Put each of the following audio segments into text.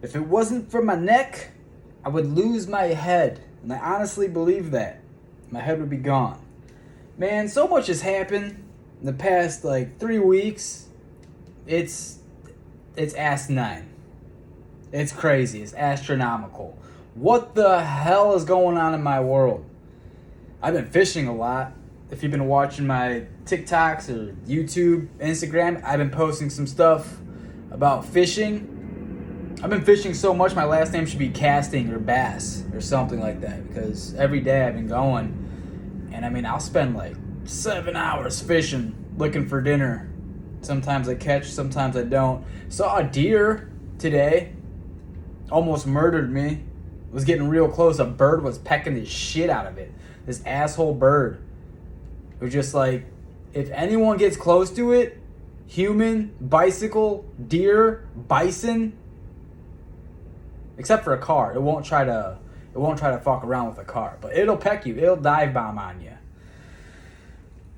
If it wasn't for my neck, I would lose my head. And I honestly believe that. My head would be gone. Man, so much has happened in the past 3 weeks. It's asinine. It's crazy. It's astronomical. What the hell is going on in my world? I've been fishing a lot. If you've been watching my TikToks or YouTube, Instagram, I've been posting some stuff about fishing. I've been fishing so much, my last name should be Casting or Bass or something like that, because every day I've been going, and I mean, I'll spend 7 hours fishing, looking for dinner. Sometimes I catch, sometimes I don't. Saw a deer today, almost murdered me. Was getting real close. A bird was pecking the shit out of it. This asshole bird. It was just if anyone gets close to it, human, bicycle, deer, bison, except for a car, it won't try to fuck around with a car, but it'll peck you. It'll dive bomb on you.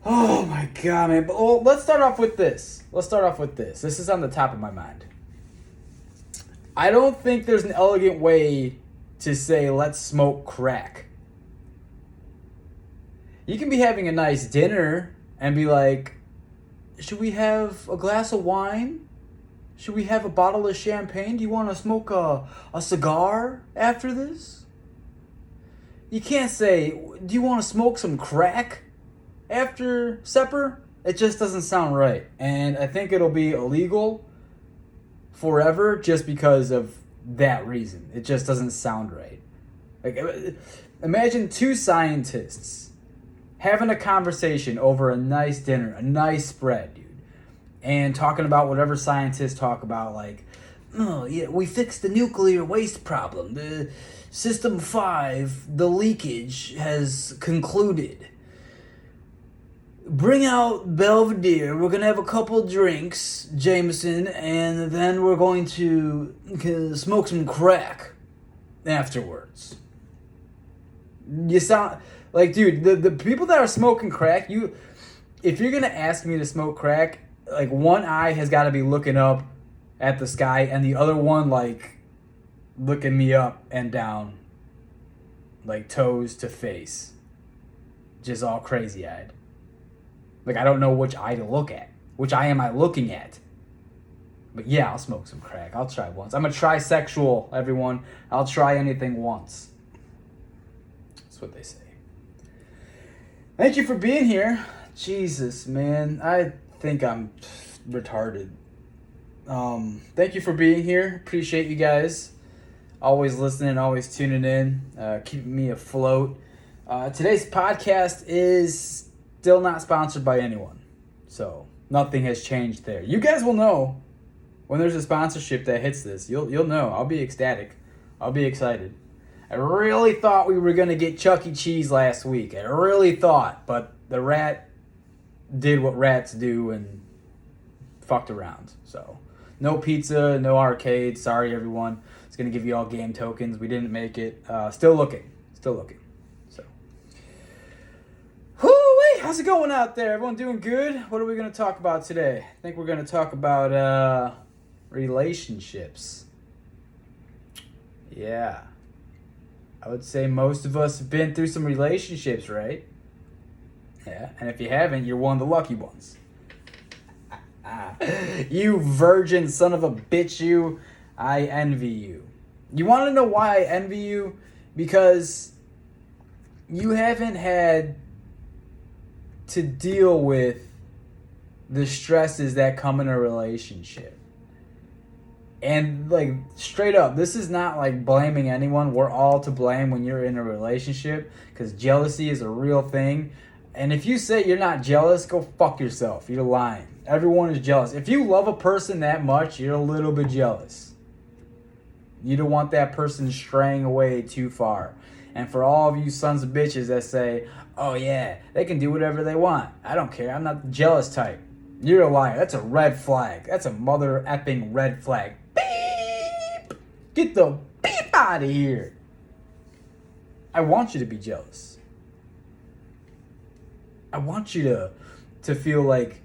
Oh my god, man. But let's start off with this. This is on the top of my mind. I don't think there's an elegant way to say let's smoke crack. You can be having a nice dinner and be like, should we have a glass of wine? Should we have a bottle of champagne? Do you want to smoke a cigar after this? You can't say, do you want to smoke some crack after supper? It just doesn't sound right. And I think it'll be illegal forever just because of that reason. It just doesn't sound right. Imagine two scientists having a conversation over a nice dinner, a nice spread, dude, and talking about whatever scientists talk about, oh yeah, we fixed the nuclear waste problem. The System 5, the leakage has concluded. Bring out Belvedere. We're going to have a couple drinks, Jameson, and then we're going to smoke some crack afterwards. You sound dude, the people that are smoking crack, if you're going to ask me to smoke crack, one eye has got to be looking up at the sky and the other one looking me up and down, toes to face, just all crazy-eyed. I don't know which eye to look at. Which eye am I looking at? But yeah, I'll smoke some crack. I'll try once. I'm a trisexual, everyone. I'll try anything once. That's what they say. Thank you for being here. Jesus, man. I think I'm retarded. Thank you for being here. Appreciate you guys. Always listening, always tuning in, keeping me afloat. Today's podcast is still not sponsored by anyone. So nothing has changed there. You guys will know when there's a sponsorship that hits this. You'll know. I'll be ecstatic. I'll be excited. I really thought we were going to get Chuck E. Cheese last week. I really thought. But the rat did what rats do and fucked around. So no pizza, no arcade. Sorry, everyone. It's going to give you all game tokens. We didn't make it. Still looking. So. Whoo-wee! How's it going out there? Everyone doing good? What are we going to talk about today? I think we're going to talk about relationships. Yeah. I would say most of us have been through some relationships, right? Yeah, and if you haven't, you're one of the lucky ones. You virgin son of a bitch, you. I envy you. You want to know why I envy you? Because you haven't had to deal with the stresses that come in a relationship. And straight up, this is not blaming anyone. We're all to blame when you're in a relationship, because jealousy is a real thing. And if you say you're not jealous, go fuck yourself. You're lying. Everyone is jealous. If you love a person that much, you're a little bit jealous. You don't want that person straying away too far. And for all of you sons of bitches that say, oh yeah, they can do whatever they want, I don't care, I'm not the jealous type, you're a liar. That's a red flag. That's a mother effing red flag. Beep! Get the beep out of here. I want you to be jealous. I want you to feel like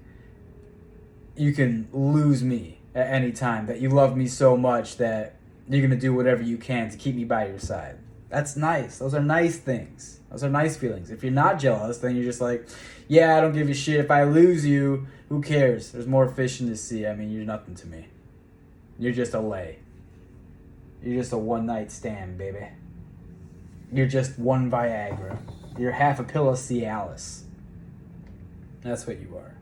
you can lose me at any time, that you love me so much that you're going to do whatever you can to keep me by your side. That's nice. Those are nice things. Those are nice feelings. If you're not jealous, then you're just like, yeah, I don't give a shit. If I lose you, who cares? There's more fish in the sea. I mean, you're nothing to me. You're just a lay. You're just a one-night stand, baby. You're just one Viagra. You're half a pill of Cialis. That's what you are.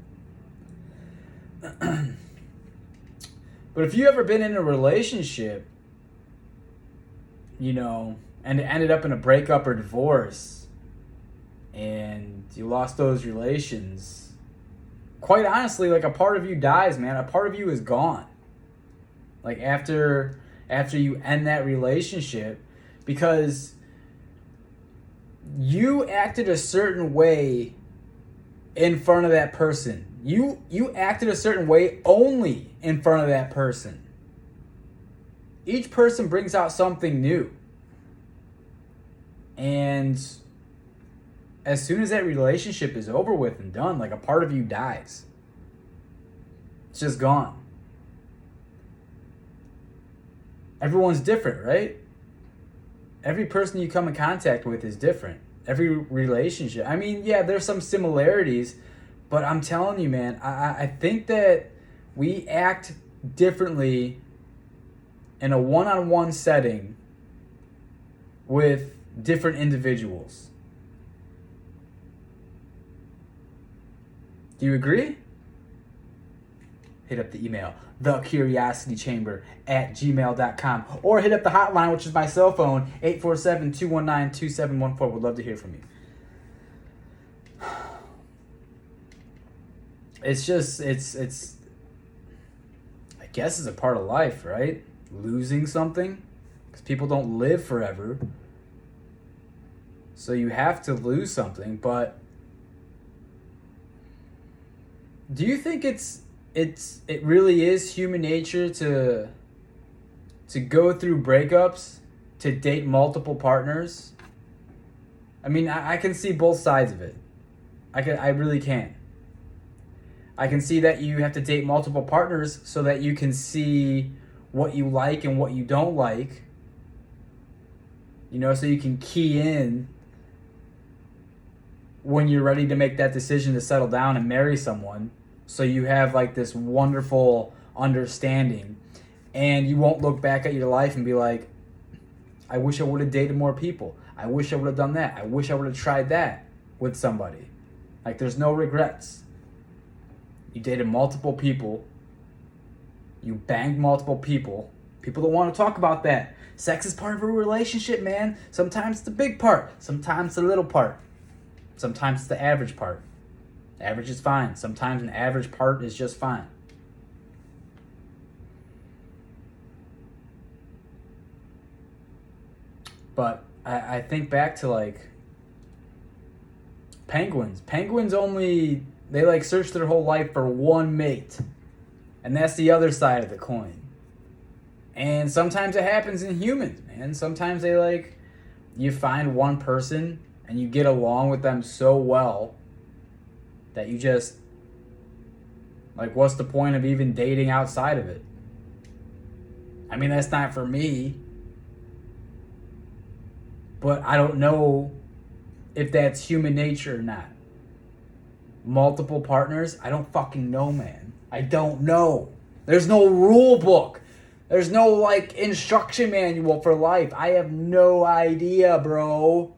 But if you ever been in a relationship, you know, and it ended up in a breakup or divorce, and you lost those relations, quite honestly, like, a part of you dies, man. A part of you is gone. Like, after you end that relationship, because you acted a certain way in front of that person. You acted a certain way only in front of that person. Each person brings out something new. And as soon as that relationship is over with and done, like, a part of you dies. It's just gone. Everyone's different, right? Every person you come in contact with is different. Every relationship. I mean, yeah, there's some similarities, but I'm telling you, man, I think that we act differently in a one-on-one setting with different individuals. Do you agree? Hit up the email, thecuriositychamber@gmail.com, or hit up the hotline, which is my cell phone, 847-219-2714. Would love to hear from you. It's just, it's I guess it's a part of life, right? Losing something, because people don't live forever. So you have to lose something, but do you think it really is human nature to go through breakups, to date multiple partners? I mean, I can see both sides of it. I really can. I can see that you have to date multiple partners so that you can see what you like and what you don't like. You know, so you can key in when you're ready to make that decision to settle down and marry someone. So you have, like, this wonderful understanding, and you won't look back at your life and be like, I wish I would have dated more people. I wish I would have done that. I wish I would have tried that with somebody. Like, there's no regrets. You dated multiple people. You banged multiple people. People don't want to talk about that. Sex is part of a relationship, man. Sometimes it's the big part. Sometimes it's the little part. Sometimes it's the average part. Average is fine. Sometimes an average part is just fine. But I think back to, like, penguins. Penguins only, they, like, search their whole life for one mate. And that's the other side of the coin. And sometimes it happens in humans, man. Sometimes they, like, you find one person and you get along with them so well that you just, like, what's the point of even dating outside of it? I mean, that's not for me. But I don't know if that's human nature or not. Multiple partners? I don't fucking know, man. I don't know. There's no rule book. There's no, like, instruction manual for life. I have no idea, bro.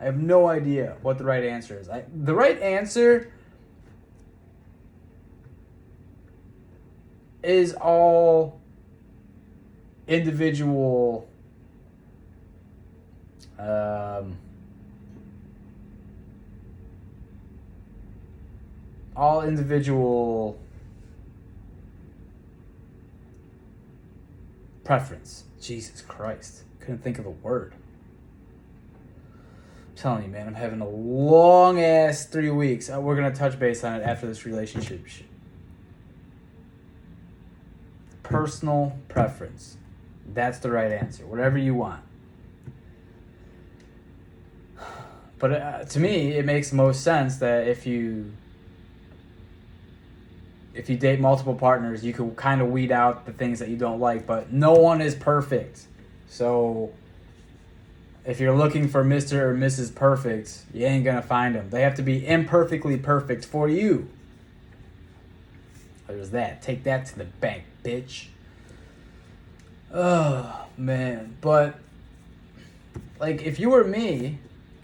I have no idea what the right answer is. The right answer is all individual preference. Jesus Christ. Couldn't think of the word. I'm telling you, man, I'm having a long ass 3 weeks. We're going to touch base on it after this relationship shit. Personal preference. That's the right answer. Whatever you want. But to me, it makes most sense that if you if you date multiple partners, you can kind of weed out the things that you don't like, but no one is perfect. So if you're looking for Mr. or Mrs. Perfect, you ain't gonna find them. They have to be imperfectly perfect for you. There's that. Take that to the bank, bitch. Oh, man. But, like, if you were me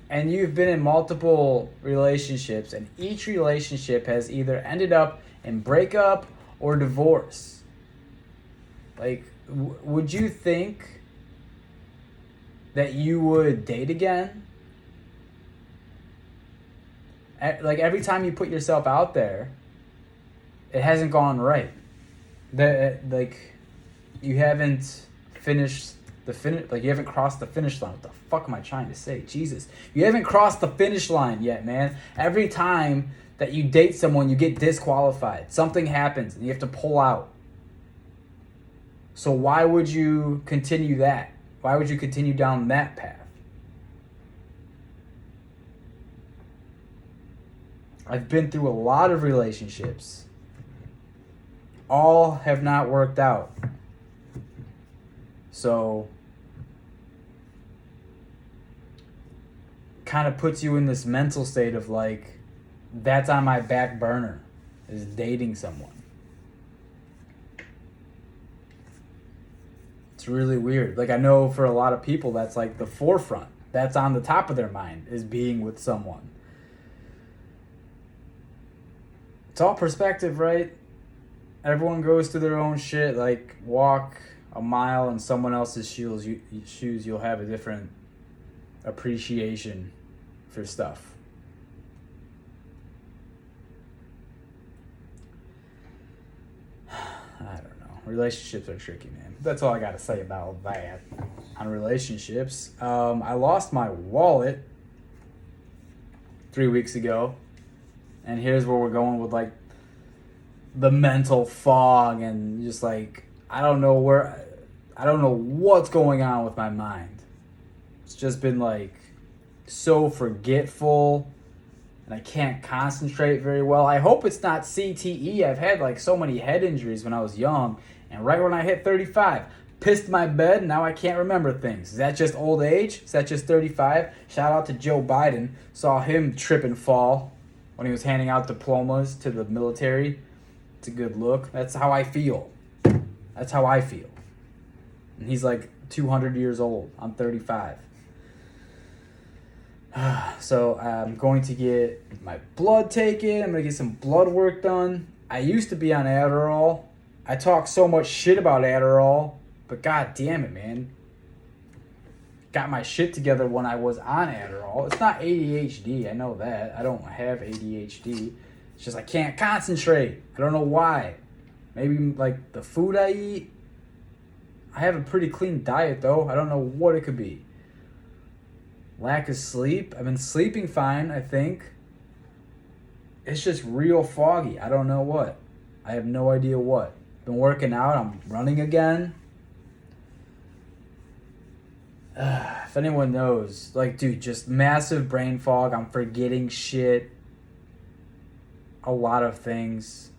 and you've been in multiple relationships and each relationship has either ended up in breakup or divorce, like, would you think that you would date again? Like, every time you put yourself out there, it hasn't gone right. Like, you haven't finished like, you haven't crossed the finish line. What the fuck am I trying to say? Jesus. You haven't crossed the finish line yet, man. Every time that you date someone, you get disqualified. Something happens and you have to pull out. So why would you continue that? Why would you continue down that path? I've been through a lot of relationships. All have not worked out. So, kind of puts you in this mental state of like, that's on my back burner, is dating someone. It's really weird. Like, I know for a lot of people, that's like the forefront. That's on the top of their mind, is being with someone. It's all perspective, right? Everyone goes through their own shit. Like, walk a mile in someone else's shoes, you'll have a different appreciation for stuff. I don't know. Relationships are tricky, man. That's all I got to say about that on relationships. I lost my wallet 3 weeks ago, and here's where we're going with like the mental fog and just like, I don't know what's going on with my mind. It's just been like so forgetful and I can't concentrate very well. I hope it's not CTE. I've had like so many head injuries when I was young, and right when I hit 35, pissed my bed, now I can't remember things. Is that just old age? Is that just 35? Shout out to Joe Biden. Saw him trip and fall when he was handing out diplomas to the military. It's a good look. That's how I feel. That's how I feel. And he's like 200 years old. I'm 35. So I'm going to get my blood taken. I'm going to get some blood work done. I used to be on Adderall. I talk so much shit about Adderall, but god damn it, man. Got my shit together when I was on Adderall. It's not ADHD. I know that. I don't have ADHD. It's just I can't concentrate. I don't know why. Maybe like the food I eat. I have a pretty clean diet though. I don't know what it could be. Lack of sleep. I've been sleeping fine, I think. It's just real foggy. I don't know what. I have no idea what. Been working out. I'm running again. If anyone knows, like, dude, just massive brain fog. I'm forgetting shit. A lot of things.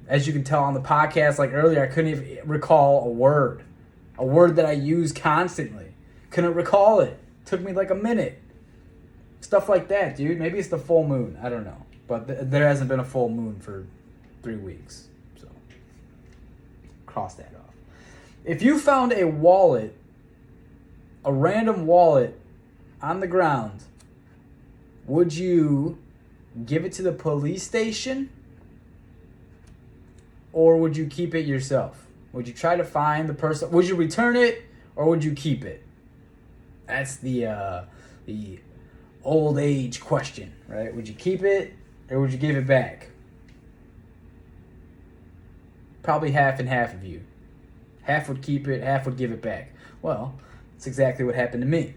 As you can tell on the podcast, like earlier, I couldn't even recall a word that I use constantly. Couldn't recall it. Took me like a minute. Stuff like that, dude. Maybe it's the full moon. I don't know. But there hasn't been a full moon for 3 weeks. So, cross that off. If you found a wallet, a random wallet on the ground, would you give it to the police station? Or would you keep it yourself? Would you try to find the person? Would you return it or would you keep it? That's the old age question, right? Would you keep it or would you give it back? Probably half and half of you. Half would keep it, half would give it back. Well, that's exactly what happened to me.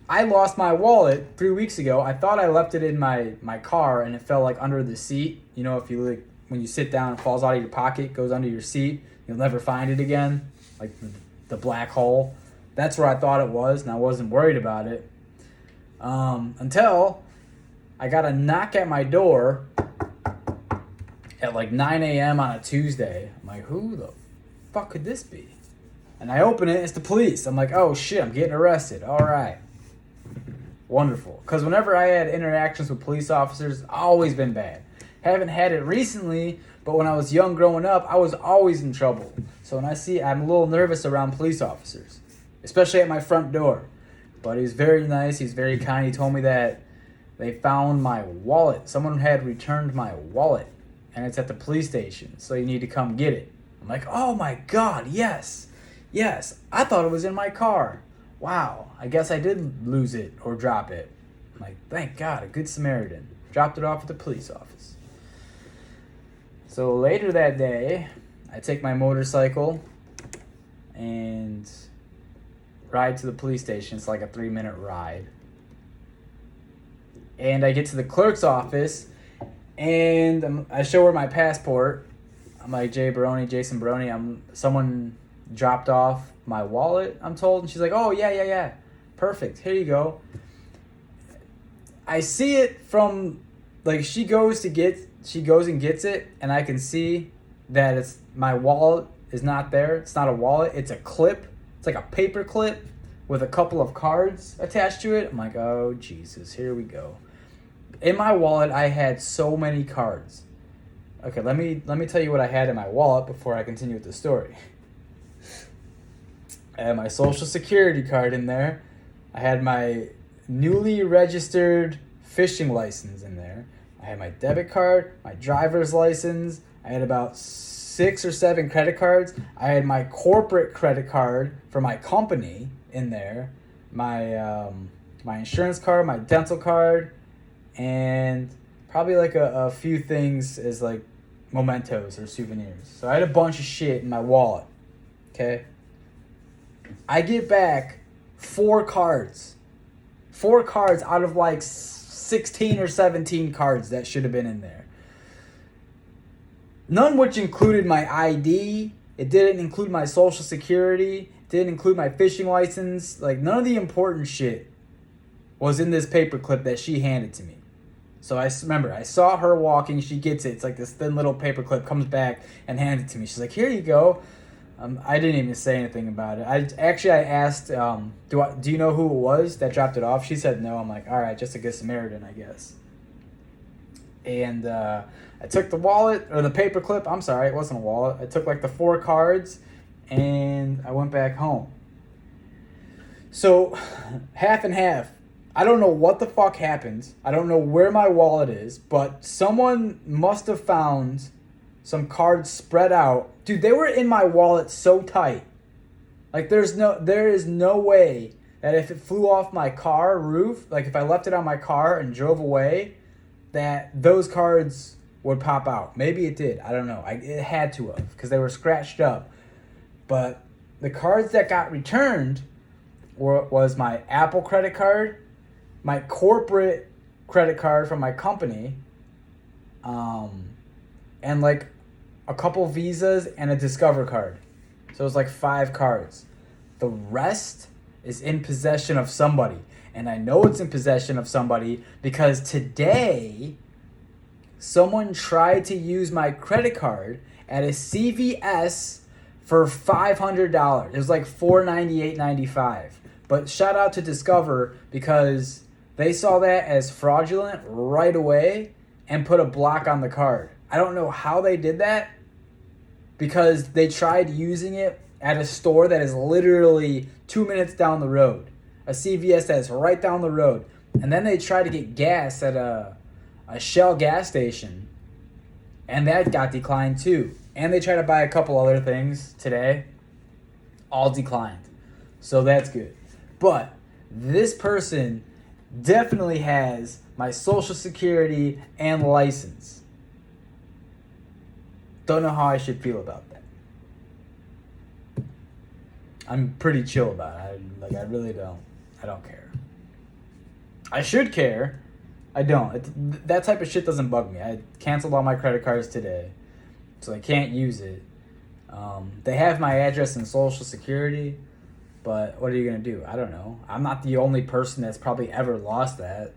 I lost my wallet 3 weeks ago. I thought I left it in my car and it fell like under the seat. You know, if you like, when you sit down, it falls out of your pocket, goes under your seat. You'll never find it again. Like the black hole. That's where I thought it was, and I wasn't worried about it. Until I got a knock at my door, at like 9 a.m. on a Tuesday. I'm like, who the fuck could this be? And I open it, it's the police. I'm like, oh shit, I'm getting arrested. All right. Wonderful. Because whenever I had interactions with police officers, always been bad. Haven't had it recently, but when I was young growing up, I was always in trouble. So when I'm a little nervous around police officers, especially at my front door. But he's very nice, he's very kind. He told me that they found my wallet. Someone had returned my wallet, and it's at the police station, so you need to come get it. I'm like, oh my God, yes. Yes, I thought it was in my car. Wow, I guess I did lose it or drop it. I'm like, thank God, a good Samaritan. Dropped it off at the police office. So later that day, I take my motorcycle and ride to the police station. It's like a 3-minute ride. And I get to the clerk's office, and I show her my passport. I'm like, Jason Baroni, someone dropped off my wallet, I'm told. And she's like, oh, yeah. Perfect. Here you go. I see it from, like, she goes and gets it, and I can see that my wallet is not there. It's not a wallet. It's a clip. It's like a paper clip with a couple of cards attached to it. I'm like, oh, Jesus, here we go. In my wallet, I had so many cards. Okay, let me tell you what I had in my wallet before I continue with the story. I had my social security card in there. I had my newly registered fishing license in there. I had my debit card, my driver's license. I had about 6 or 7 credit cards. I had my corporate credit card for my company in there. My insurance card, my dental card, and probably like a few things as like mementos or souvenirs. So I had a bunch of shit in my wallet. Okay. I get back 4 cards. 4 cards out of like 16 or 17 cards that should have been in there. None which included my ID. It didn't include my social security. It didn't include my fishing license. Like, none of the important shit was in this paperclip that she handed to me. So I saw her walking. She gets it. It's like this thin little paperclip, comes back and hands it to me. She's like, here you go. I didn't even say anything about it. I asked, do you know who it was that dropped it off? She said no. I'm like, all right, just a good Samaritan, I guess. And I took the wallet, or the paperclip. I'm sorry, it wasn't a wallet. I took like the 4 cards, and I went back home. So, half and half. I don't know what the fuck happened. I don't know where my wallet is, but someone must have found some cards spread out. Dude, they were in my wallet so tight. Like, there is no way that if it flew off my car roof, like if I left it on my car and drove away, that those cards would pop out. Maybe it did. I don't know. It had to have, because they were scratched up. But the cards that got returned was my Apple credit card, my corporate credit card from my company, and like a couple Visas and a Discover card. So it was like 5 cards. The rest is in possession of somebody. And I know it's in possession of somebody because today someone tried to use my credit card at a CVS for $500. It was like $498.95. But shout out to Discover because they saw that as fraudulent right away and put a block on the card. I don't know how they did that because they tried using it at a store that is literally 2 minutes down the road. A CVS that's right down the road. And then they tried to get gas at a Shell gas station. And that got declined too. And they tried to buy a couple other things today. All declined. So that's good. But this person definitely has my social security and license. Don't know how I should feel about that. I'm pretty chill about it. I really don't. I don't care. I should care. I don't. That type of shit doesn't bug me. I canceled all my credit cards today, so I can't use it. They have my address and social security, but what are you going to do? I don't know. I'm not the only person that's probably ever lost that.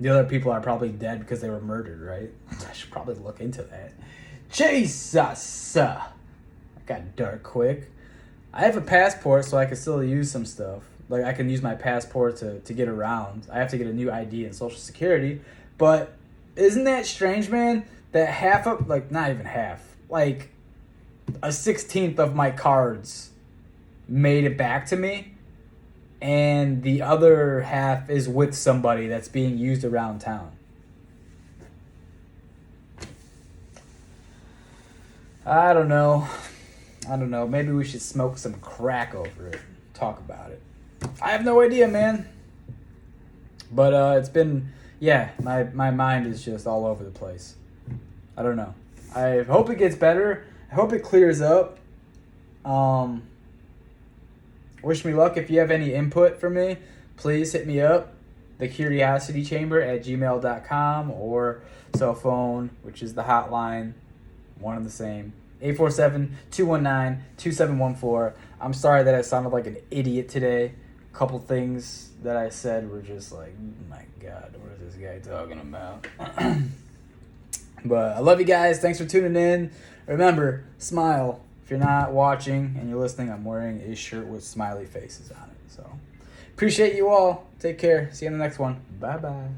The other people are probably dead because they were murdered, right? I should probably look into that. Jesus! That got dark quick. I have a passport, so I can still use some stuff. Like, I can use my passport to get around. I have to get a new ID and Social Security. But isn't that strange, man? That half of, like, not even half, like a 16th of my cards made it back to me. And the other half is with somebody that's being used around town. I don't know. Maybe we should smoke some crack over it. Talk about it. I have no idea, man. But it's been, yeah, my mind is just all over the place. I don't know. I hope it gets better. I hope it clears up. Wish me luck. If you have any input for me, please hit me up. thecuriosityczamber@gmail.com or cell phone, which is the hotline. One and the same. 847-219-2714. I'm sorry that I sounded like an idiot today. A couple things that I said were just like, my God, what is this guy talking about? But I love you guys. Thanks for tuning in. Remember, smile. If you're not watching and you're listening, I'm wearing a shirt with smiley faces on it. So appreciate you all. Take care. See you in the next one. Bye-bye.